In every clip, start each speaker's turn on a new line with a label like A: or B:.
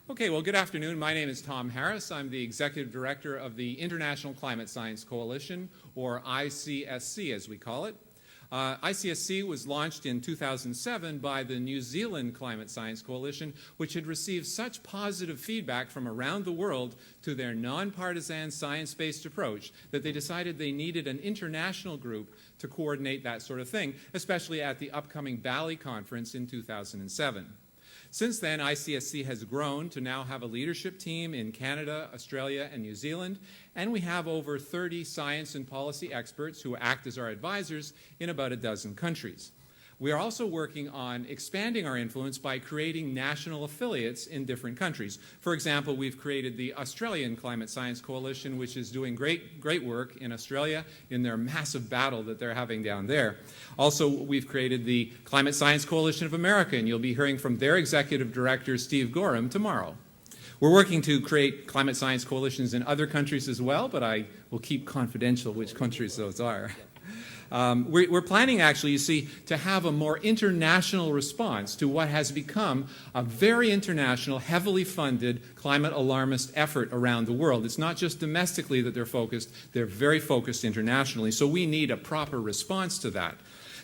A: Okay, well, good afternoon. My name is Tom Harris. I'm the Executive Director of the International Climate Science Coalition, or ICSC as we call it. ICSC was launched in 2007 by the New Zealand Climate Science Coalition, which had received such positive feedback from around the world to their nonpartisan science-based approach that they decided they needed an international group to coordinate that sort of thing, especially at the upcoming Bali conference in 2007. Since then, ICSC has grown to now have a leadership team in Canada, Australia, and New Zealand, and we have over 30 science and policy experts who act as our advisors in about a dozen countries. We are also working on expanding our influence by creating national affiliates in different countries. For example, we've created the Australian Climate Science Coalition, which is doing great work in Australia in their massive battle that they're having down there. Also, we've created the Climate Science Coalition of America, and you'll be hearing from their executive director, Steve Gorham, tomorrow. We're working to create climate science coalitions in other countries as well, but I will keep confidential which countries those are. We're planning, actually, you see, to have a more international response to what has become a very international, heavily funded climate alarmist effort around the world. It's not just domestically that they're very focused internationally, so we need a proper response to that.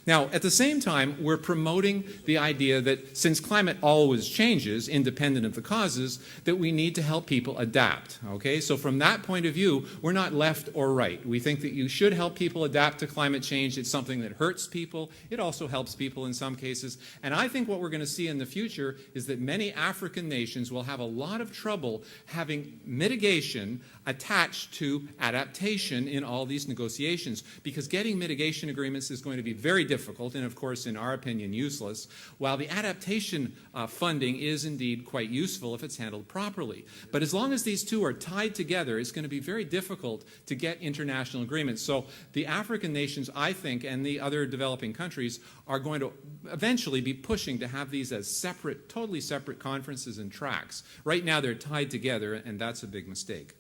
A: Now, at the same time, we're promoting the idea that since climate always changes, independent of the causes, that we need to help people adapt, okay? So from that point of view, we're not left or right. We think that you should help people adapt to climate change. It's something that hurts people. It also helps people in some cases. And I think what we're going to see in the future is that many African nations will have a lot of trouble having mitigation attached to adaptation in all these negotiations, because getting mitigation agreements is going to be very difficult and, of course, in our opinion, useless, while the adaptation funding is indeed quite useful if it's handled properly. But as long as these two are tied together, it's going to be very difficult to get international agreements. So the African nations, I think, and the other developing countries are going to eventually be pushing to have these as separate, totally separate conferences and tracks. Right now they're tied together, and that's a big mistake.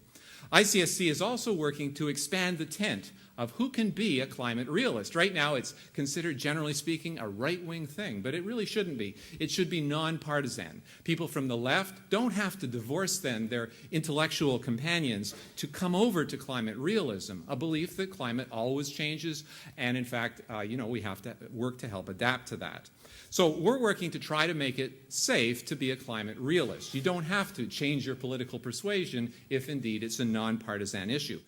A: ICSC is also working to expand the tent of who can be a climate realist. Right now it's considered, generally speaking, a right-wing thing, but it really shouldn't be. It should be nonpartisan. People from the left don't have to divorce then their intellectual companions to come over to climate realism, a belief that climate always changes, and in fact, we have to work to help adapt to that. So we're working to try to make it safe to be a climate realist. You don't have to change your political persuasion if indeed it's a nonpartisan issue.